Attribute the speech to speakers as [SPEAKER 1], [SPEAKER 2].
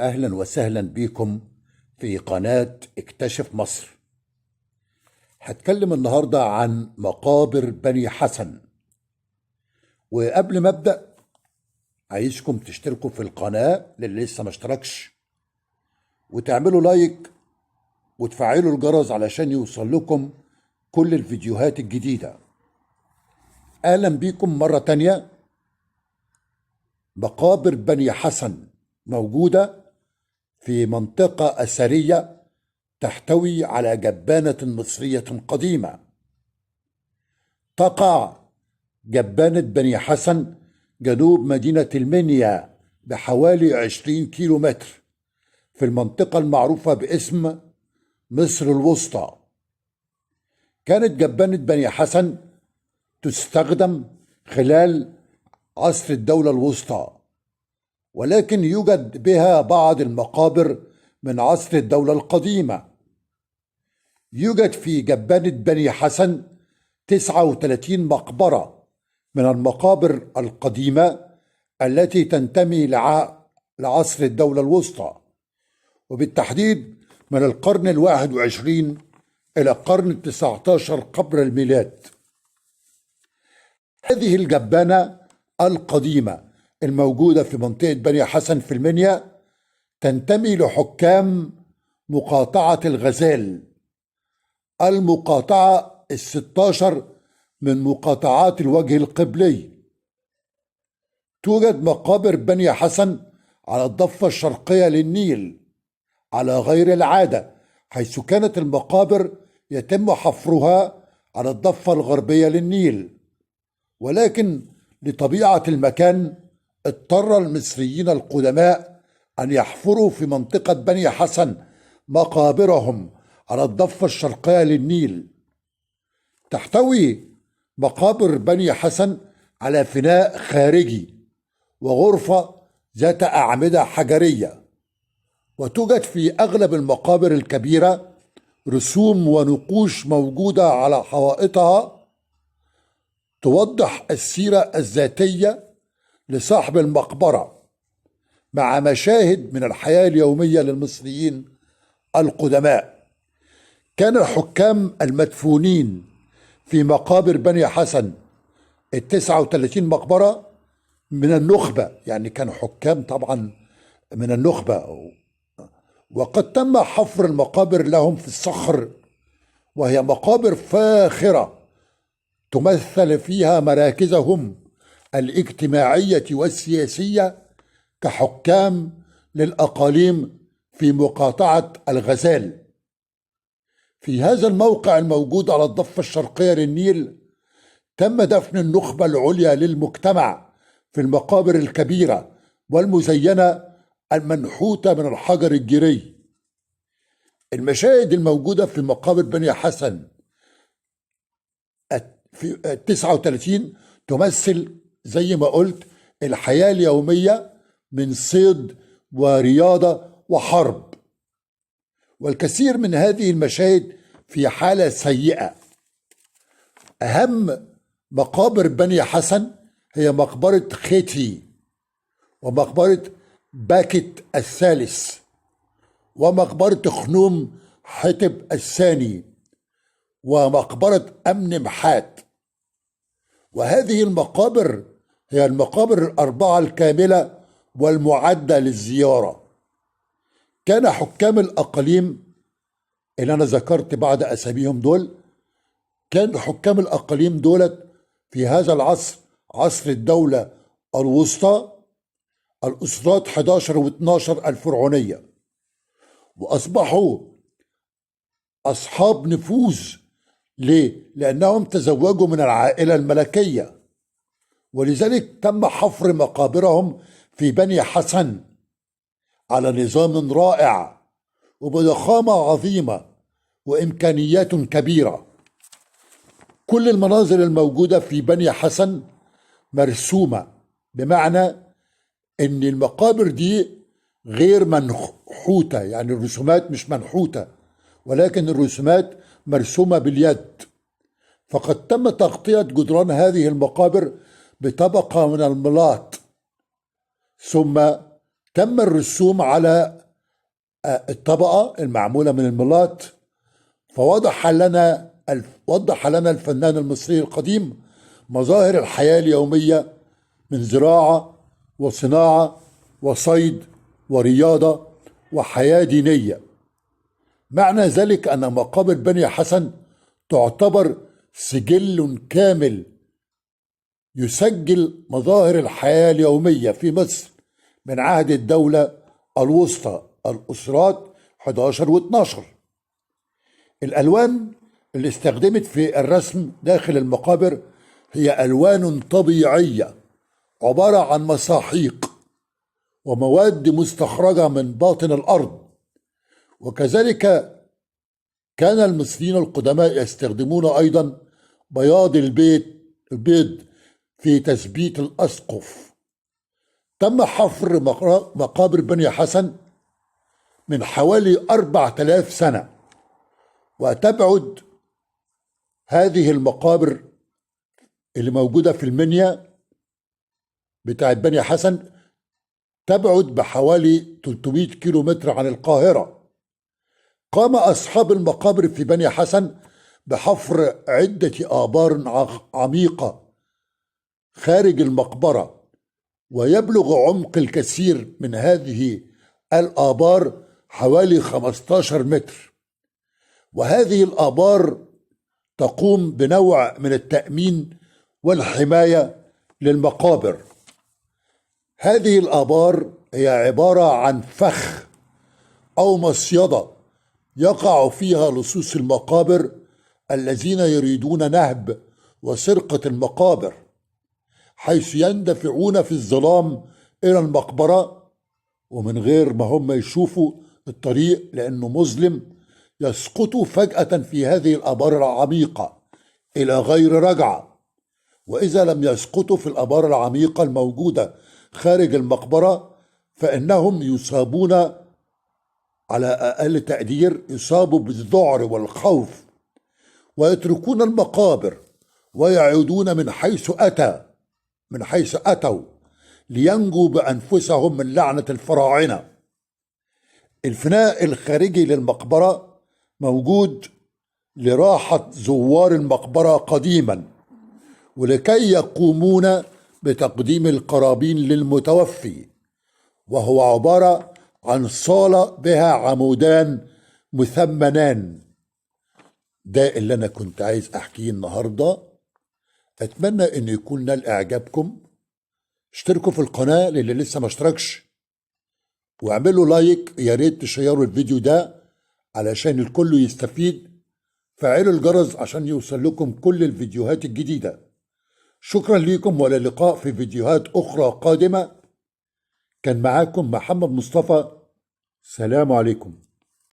[SPEAKER 1] أهلا وسهلا بكم في قناة اكتشف مصر. هتكلم النهاردة عن مقابر بني حسن. وقبل ما أبدأ عايزكم تشتركوا في القناة للي لسه ما اشتركش، وتعملوا لايك وتفعلوا الجرس علشان يوصل لكم كل الفيديوهات الجديدة. أهلا بكم مرة تانية. مقابر بني حسن موجودة في منطقة أثرية تحتوي على جبانة مصرية قديمة. تقع جبانة بني حسن جنوب مدينة المنيا بحوالي 20 كيلو متر في المنطقة المعروفة باسم مصر الوسطى. كانت جبانة بني حسن تستخدم خلال عصر الدولة الوسطى، ولكن يوجد بها بعض المقابر من عصر الدولة القديمة. يوجد في جبانة بني حسن 39 مقبرة من المقابر القديمة التي تنتمي لعصر الدولة الوسطى، وبالتحديد من القرن 21 إلى القرن 19 قبل الميلاد. هذه الجبانة القديمة الموجودة في منطقة بني حسن في المنيا تنتمي لحكام مقاطعة الغزال، المقاطعة ال16 من مقاطعات الوجه القبلي. توجد مقابر بني حسن على الضفة الشرقية للنيل على غير العادة، حيث كانت المقابر يتم حفرها على الضفة الغربية للنيل، ولكن لطبيعة المكان اضطر المصريين القدماء أن يحفروا في منطقة بني حسن مقابرهم على الضفة الشرقية للنيل. تحتوي مقابر بني حسن على فناء خارجي وغرفة ذات أعمدة حجرية، وتوجد في أغلب المقابر الكبيرة رسوم ونقوش موجودة على حوائطها توضح السيرة الذاتية لصاحب المقبرة، مع مشاهد من الحياة اليومية للمصريين القدماء. كان الحكام المدفونين في مقابر بني حسن 39 مقبرة من النخبة، يعني كانوا حكام طبعا من النخبة، وقد تم حفر المقابر لهم في الصخر، وهي مقابر فاخرة تمثل فيها مراكزهم الاجتماعية والسياسية كحكام للأقاليم في مقاطعة الغزال. في هذا الموقع الموجود على الضفة الشرقية للنيل تم دفن النخبة العليا للمجتمع في المقابر الكبيرة والمزينة المنحوتة من الحجر الجيري. المشاهد الموجودة في مقابر بني حسن في 39 تمثل زي ما قلت الحياة اليومية من صيد ورياضة وحرب، والكثير من هذه المشاهد في حالة سيئة. أهم مقابر بني حسن هي مقبرة خيتي، ومقبرة باكت الثالث، ومقبرة خنوم حتب الثاني، ومقبرة أمن محات. وهذه المقابر هي المقابر الأربعة الكاملة والمعدة للزيارة. كان حكام الأقاليم اللي أنا ذكرت بعض أساميهم دول، كان حكام الأقاليم دولت في هذا العصر، عصر الدولة الوسطى، الأسرات 11 و12 الفرعونية، وأصبحوا أصحاب نفوذ. ليه؟ لأنهم تزوجوا من العائلة الملكية، ولذلك تم حفر مقابرهم في بني حسن على نظام رائع وبضخامة عظيمة وإمكانيات كبيرة. كل المناظر الموجودة في بني حسن مرسومة، بمعنى إن المقابر دي غير منحوتة، يعني الرسومات مش منحوتة، ولكن الرسومات مرسومة باليد. فقد تم تغطية جدران هذه المقابر بطبقة من الملاط، ثم تم الرسوم على الطبقة المعمولة من الملاط. وضح لنا الفنان المصري القديم مظاهر الحياة اليومية من زراعة وصناعة وصيد ورياضة وحياة دينية. معنى ذلك أن مقابر بني حسن تعتبر سجل كامل يسجل مظاهر الحياة اليومية في مصر من عهد الدولة الوسطى، الأسرات 11 و12. الألوان اللي استخدمت في الرسم داخل المقابر هي ألوان طبيعية عبارة عن مساحيق ومواد مستخرجة من باطن الأرض. وكذلك كان المصريين القدماء يستخدمون أيضا بياض البيض في تثبيت الأسقف. تم حفر مقابر بني حسن من حوالي 4000 سنة، وتبعد هذه المقابر اللي موجودة في المنيا بتاعت بني حسن تبعد بحوالي 300 كيلو متر عن القاهرة. قام أصحاب المقابر في بني حسن بحفر عدة آبار عميقة خارج المقبرة، ويبلغ عمق الكثير من هذه الآبار حوالي 15 متر. وهذه الآبار تقوم بنوع من التأمين والحماية للمقابر. هذه الآبار هي عبارة عن فخ أو مصيدة يقع فيها لصوص المقابر الذين يريدون نهب وسرقة المقابر، حيث يندفعون في الظلام إلى المقبرة ومن غير ما هم يشوفوا الطريق لأنه مظلم يسقطوا فجأة في هذه الآبار العميقة إلى غير رجعة. وإذا لم يسقطوا في الآبار العميقة الموجودة خارج المقبرة فإنهم يصابون، على أقل تقدير يصابوا بالذعر والخوف ويتركون المقابر ويعودون من حيث أتوا لينجوا بأنفسهم من لعنة الفراعنة. الفناء الخارجي للمقبرة موجود لراحة زوار المقبرة قديما ولكي يقومون بتقديم القرابين للمتوفي، وهو عبارة عن صالة بها عمودان مثمنان. ده اللي أنا كنت عايز أحكيه النهاردة. أتمنى أن يكون نال إعجابكم. اشتركوا في القناة للي لسه ما اشتركش، واعملوا لايك. يا ريت تشيروا الفيديو ده علشان الكل يستفيد. فعلوا الجرس عشان يوصل لكم كل الفيديوهات الجديدة. شكرا لكم، وإلى اللقاء في فيديوهات أخرى قادمة. كان معاكم محمد مصطفى. سلام عليكم.